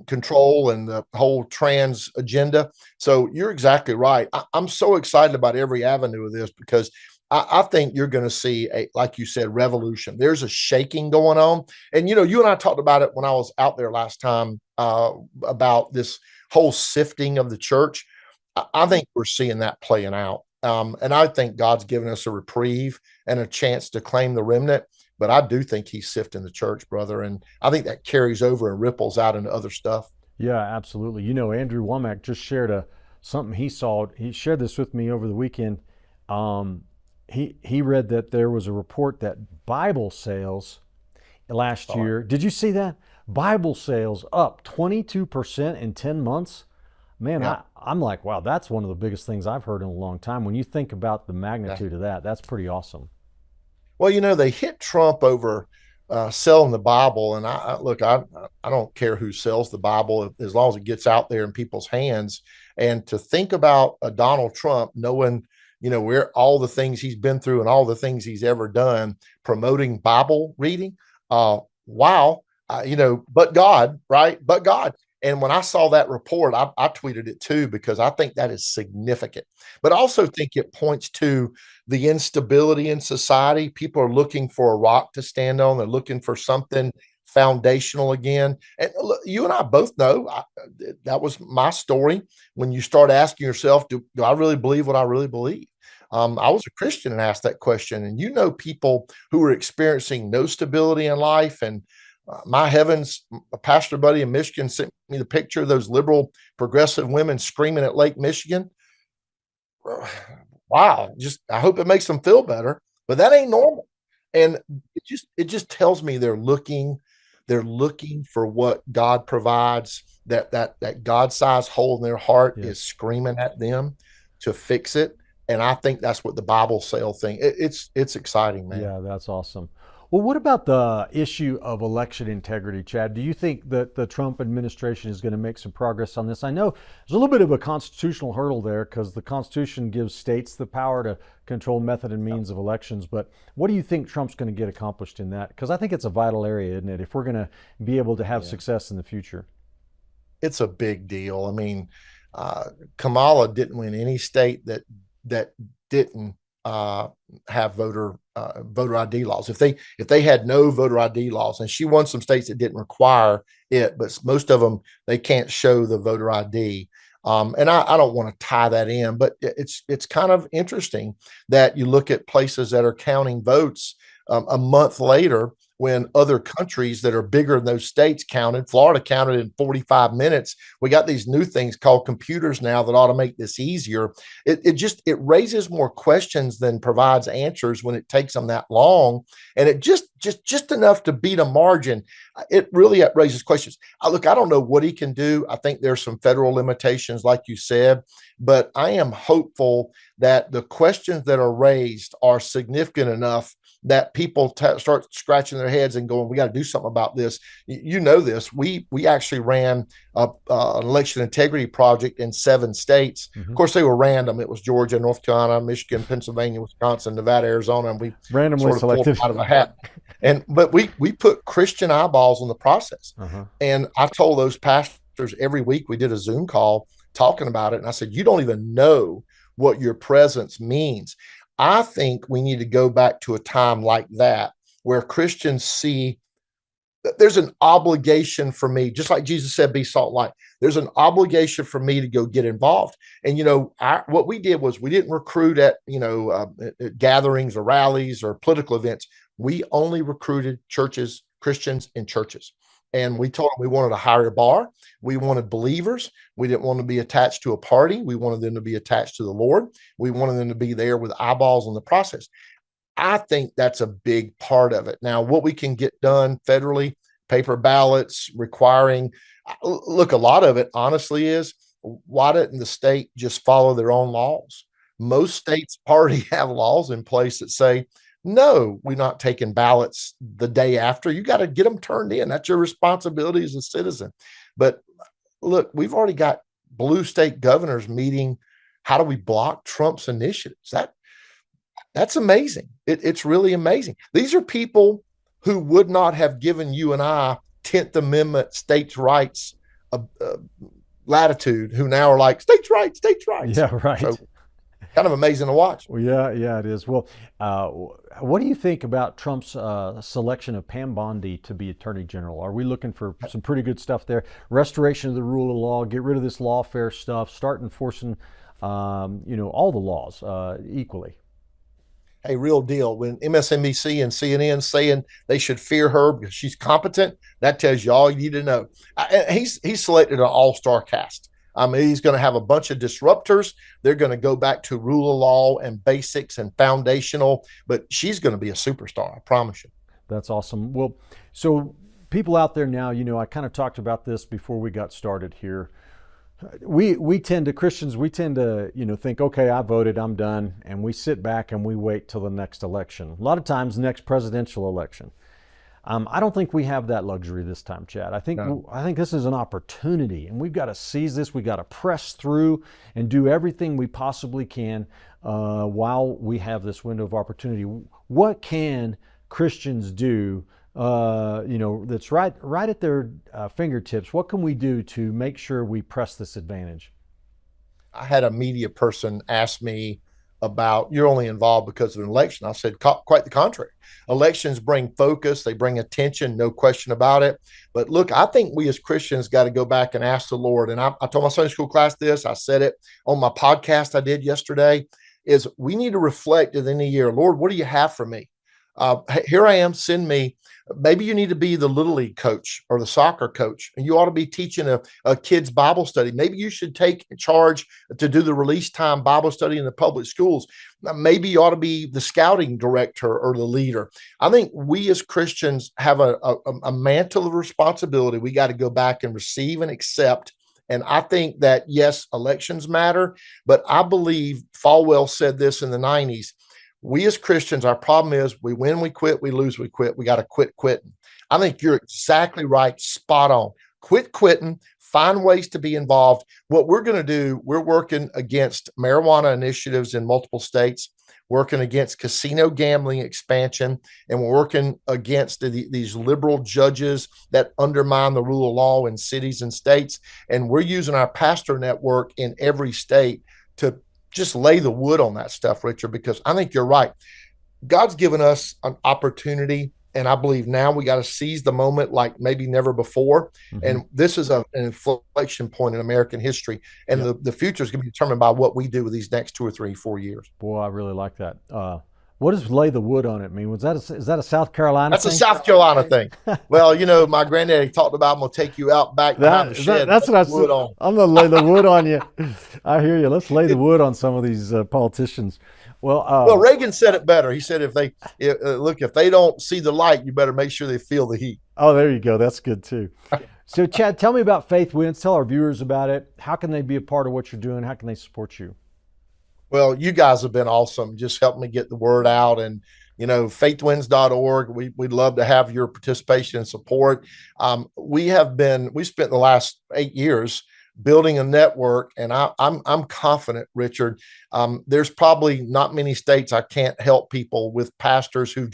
control and the whole trans agenda. So you're exactly right. I'm so excited about every avenue of this because I think you're going to see like you said, revolution. There's a shaking going on. And, you and I talked about it when I was out there last time about this whole sifting of the church. I think we're seeing that playing out. And I think God's given us a reprieve and a chance to claim the remnant. But I do think he's sifting the church, brother. And I think that carries over and ripples out into other stuff. Yeah, absolutely. Andrew Womack just shared something he saw. He shared this with me over the weekend. He read that there was a report that Bible sales last year. Did you see that? Bible sales up 22% in 10 months. Man, Yeah. I'm like, wow, that's one of the biggest things I've heard in a long time. When you think about the magnitude of that, that's pretty awesome. Well, they hit Trump over selling the Bible, and I don't care who sells the Bible as long as it gets out there in people's hands. And to think about Donald Trump knowing, where all the things he's been through and all the things he's ever done, promoting Bible reading, wow, but God, right? But God. And when I saw that report, I tweeted it too, because I think that is significant. But I also think it points to the instability in society. People are looking for a rock to stand on. They're looking for something foundational again. And look, you and I both know that was my story. When you start asking yourself, do I really believe what I really believe? I was a Christian and asked that question. And people who are experiencing no stability in life, and my heavens, a pastor buddy in Michigan sent me the picture of those liberal progressive women screaming at Lake Michigan. Wow, I hope it makes them feel better, but that ain't normal. And it just tells me they're looking for what God provides, that God-sized hole in their heart is screaming at them to fix it. And I think that's what the Bible sale thing. It's exciting, man. Yeah, that's awesome. Well, what about the issue of election integrity, Chad? Do you think that the Trump administration is going to make some progress on this? I know there's a little bit of a constitutional hurdle there because the Constitution gives states the power to control method and means of elections. But what do you think Trump's going to get accomplished in that? Because I think it's a vital area, isn't it, if we're going to be able to have success in the future? It's a big deal. I mean, Kamala didn't win any state that didn't have voter ID laws. If they had no voter ID laws, and she won some states that didn't require it, but most of them they can't show the voter ID. And I don't want to tie that in, but it's kind of interesting that you look at places that are counting votes a month later, when other countries that are bigger than those states counted. Florida counted in 45 minutes. We got these new things called computers now that ought to make this easier. It raises more questions than provides answers when it takes them that long. And it just enough to beat a margin. It really raises questions. I don't know what he can do. I think there's some federal limitations, like you said, but I am hopeful that the questions that are raised are significant enough that people start scratching their heads and going, we got to do something about this. You know this. We actually ran an election integrity project in 7 states. Mm-hmm. Of course, they were random. It was Georgia, North Carolina, Michigan, Pennsylvania, Wisconsin, Nevada, Arizona, and we randomly selected out of a hat. But we put Christian eyeballs on the process. Uh-huh. And I told those pastors every week we did a Zoom call talking about it. And I said, you don't even know what your presence means. I think we need to go back to a time like that where Christians see there's an obligation for me, just like Jesus said, be salt and light. There's an obligation for me to go get involved. And, what we did was we didn't recruit at gatherings or rallies or political events. We only recruited churches, Christians in churches. And we told them we wanted a higher bar. We wanted believers. We didn't want to be attached to a party. We wanted them to be attached to the Lord. We wanted them to be there with eyeballs on the process. I think that's a big part of it. Now, what we can get done federally, paper ballots, requiring, look, a lot of it honestly is, why didn't the state just follow their own laws? Most states already have laws in place that say, no, we're not taking ballots the day after. You got to get them turned in. That's your responsibility as a citizen. But look, we've already got blue state governors meeting. How do we block Trump's initiatives? That's amazing. It's really amazing. These are people who would not have given you and I 10th Amendment states' rights latitude, who now are like, states' rights, states' rights. Yeah, right. So, kind of amazing to watch. Well, yeah, it is. Well, what do you think about Trump's selection of Pam Bondi to be Attorney General? Are we looking for some pretty good stuff there? Restoration of the rule of law, get rid of this lawfare stuff, start enforcing, all the laws equally. Hey, real deal. When MSNBC and CNN saying they should fear her because she's competent, that tells you all you need to know. He's selected an all-star cast. He's going to have a bunch of disruptors. They're going to go back to rule of law and basics and foundational, but she's going to be a superstar, I promise you. That's awesome. Well, so people out there now, I kind of talked about this before we got started here. Christians tend to think, okay, I voted, I'm done, and we sit back and we wait till the next election. A lot of times, next presidential election. I don't think we have that luxury this time, Chad. I think this is an opportunity, and we've got to seize this. We've got to press through and do everything we possibly can while we have this window of opportunity. What can Christians do? That's right at their fingertips. What can we do to make sure we press this advantage? I had a media person ask me about, you're only involved because of an election. I said, quite the contrary. Elections bring focus, they bring attention, no question about it. But look, I think we as Christians got to go back and ask the Lord. And I told my Sunday school class this, I said it on my podcast I did yesterday, is we need to reflect at the end of the year, Lord, what do you have for me? Here I am, send me. Maybe you need to be the Little League coach or the soccer coach, and you ought to be teaching a kid's Bible study. Maybe you should take charge to do the release time Bible study in the public schools. Maybe you ought to be the scouting director or the leader. I think we as Christians have a mantle of responsibility. We got to go back and receive and accept. And I think that, yes, elections matter, but I believe Falwell said this in the 90s. We as Christians, our problem is we win, we quit, we lose, we quit. We got to quit quitting. I think you're exactly right, spot on. Quit quitting, find ways to be involved. What we're going to do, we're working against marijuana initiatives in multiple states, working against casino gambling expansion, and we're working against these liberal judges that undermine the rule of law in cities and states. And we're using our pastor network in every state to just lay the wood on that stuff, Richard, because I think you're right. God's given us an opportunity, and I believe now we got to seize the moment like maybe never before. Mm-hmm. And this is an inflection point in American history, and the future is going to be determined by what we do with these next 2 or 3, 4 years. Boy, I really like that. What does lay the wood on it mean? Is that a South Carolina That's thing? A South Carolina thing. Well, my granddaddy talked about, I'm going to take you out back behind the shed. That's what I said. I'm going to lay the wood on you. I hear you. Let's lay the wood on some of these politicians. Well, Reagan said it better. He said, if they don't see the light, you better make sure they feel the heat. Oh, there you go. That's good too. So Chad, tell me about Faith Wins. Tell our viewers about it. How can they be a part of what you're doing? How can they support you? Well, you guys have been awesome. Just helping me get the word out. And, faithwins.org. We'd love to have your participation and support. We spent the last 8 years building a network, and I'm confident, Richard, there's probably not many states I can't help people with pastors who've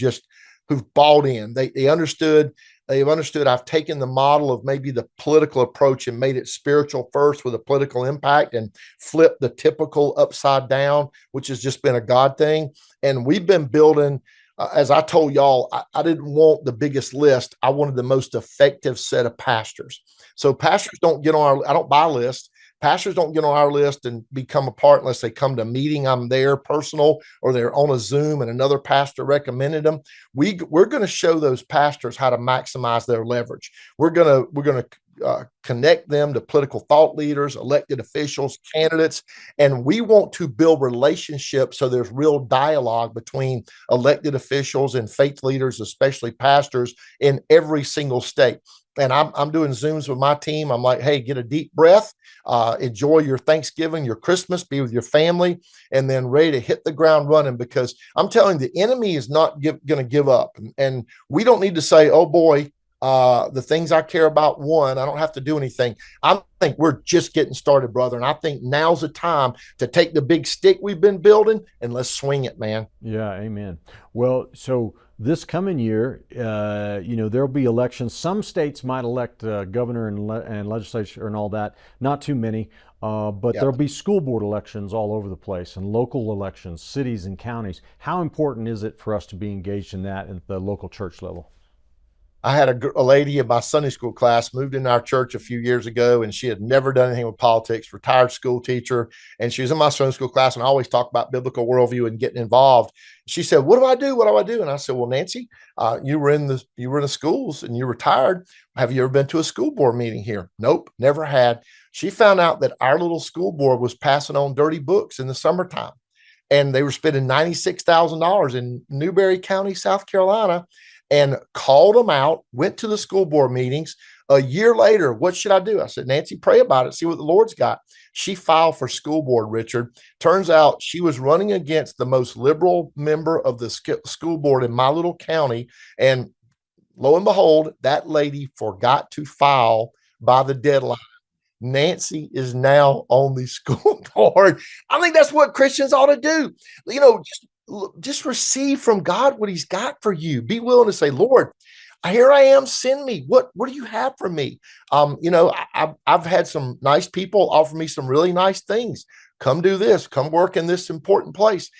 bought in. They've understood I've taken the model of maybe the political approach and made it spiritual first with a political impact and flipped the typical upside down, which has just been a God thing. And we've been building as I told y'all, I didn't want the biggest list. I wanted the most effective set of pastors. So pastors don't get on our, I don't buy lists. Pastors don't get on our list and become a part unless they come to a meeting. I'm there personal, or they're on a Zoom and another pastor recommended them. We're going to show those pastors how to maximize their leverage. We're going to connect them to political thought leaders, elected officials, candidates, and we want to build relationships so there's real dialogue between elected officials and faith leaders, especially pastors, in every single state. And I'm doing Zooms with my team. I'm like, hey, get a deep breath, enjoy your Thanksgiving, your Christmas, be with your family, and then ready to hit the ground running, because I'm telling you, the enemy is not going to give up. And we don't need to say, oh boy, the things I care about won, I don't have to do anything. I think we're just getting started, brother. And I think now's the time to take the big stick we've been building and let's swing it, man. Yeah, amen. Well, so this coming year, there'll be elections. Some states might elect governor and legislature and all that. Not too many, but there'll be school board elections all over the place, and local elections, cities and counties. How important is it for us to be engaged in that at the local church level? I had a lady in my Sunday school class moved in our church a few years ago, and she had never done anything with politics, retired school teacher. And she was in my Sunday school class, and I always talk about biblical worldview and getting involved. She said, what do I do? What do I do? And I said, well, Nancy, you were in the schools and you retired. Have you ever been to a school board meeting here? Nope, never had. She found out that our little school board was passing on dirty books in the summertime, and they were spending $96,000 in Newberry County, South Carolina, and called them out, went to the school board meetings. A year later, what should I do? I said, Nancy, pray about it. See what the Lord's got. She filed for school board, Richard. Turns out she was running against the most liberal member of the school board in my little county. And lo and behold, that lady forgot to file by the deadline. Nancy is now on the school board. I think that's what Christians ought to do. Just receive from God what he's got for you. Be willing to say, Lord, here I am, send me. What do you have for me? I've had some nice people offer me some really nice things. Come do this, come work in this important place.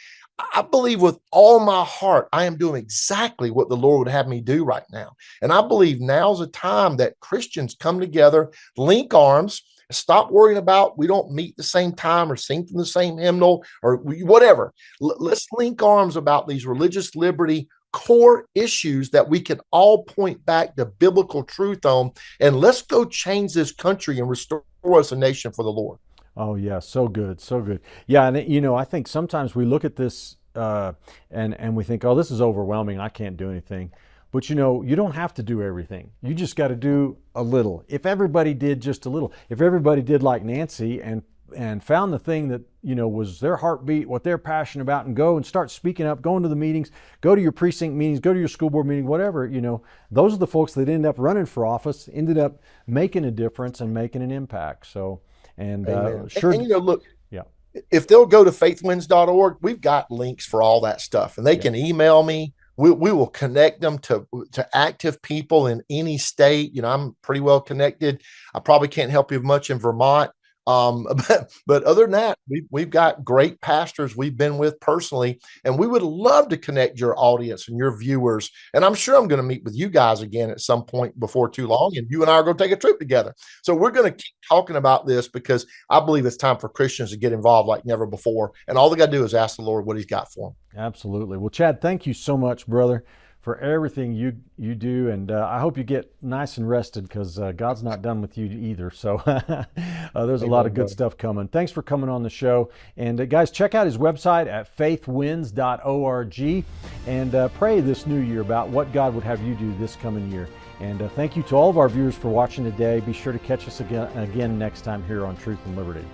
I believe with all my heart, I am doing exactly what the Lord would have me do right now. And I believe now's a time that Christians come together, link arms, stop worrying about we don't meet the same time or sing from the same hymnal or whatever. Let's link arms about these religious liberty core issues that we can all point back to biblical truth on, and let's go change this country and restore us a nation for the Lord. Oh yeah, so good, so good. Yeah, and I think sometimes we look at this and we think, oh, this is overwhelming. I can't do anything. But you don't have to do everything. You just got to do a little. If everybody did just a little, if everybody did like Nancy and found the thing that was their heartbeat, what they're passionate about, and go and start speaking up, going to the meetings, go to your precinct meetings, go to your school board meeting, whatever, those are the folks that end up running for office, ended up making a difference and making an impact. So, sure. And look, yeah. If they'll go to faithwins.org, we've got links for all that stuff, and they can email me. We will connect them to active people in any state. I'm pretty well connected. I probably can't help you much in Vermont. But other than that, we've got great pastors we've been with personally, and we would love to connect your audience and your viewers. And I'm sure I'm going to meet with you guys again at some point before too long, and you and I are going to take a trip together. So we're going to keep talking about this because I believe it's time for Christians to get involved like never before. And all they got to do is ask the Lord what he's got for them. Absolutely. Well, Chad, thank you so much, brother, for everything you do, and I hope you get nice and rested, because God's not done with you either. So there's a lot of good stuff coming. Thanks for coming on the show, and guys, check out his website at faithwins.org, and pray this new year about what God would have you do this coming year. And thank you to all of our viewers for watching today. Be sure to catch us again next time here on Truth and Liberty.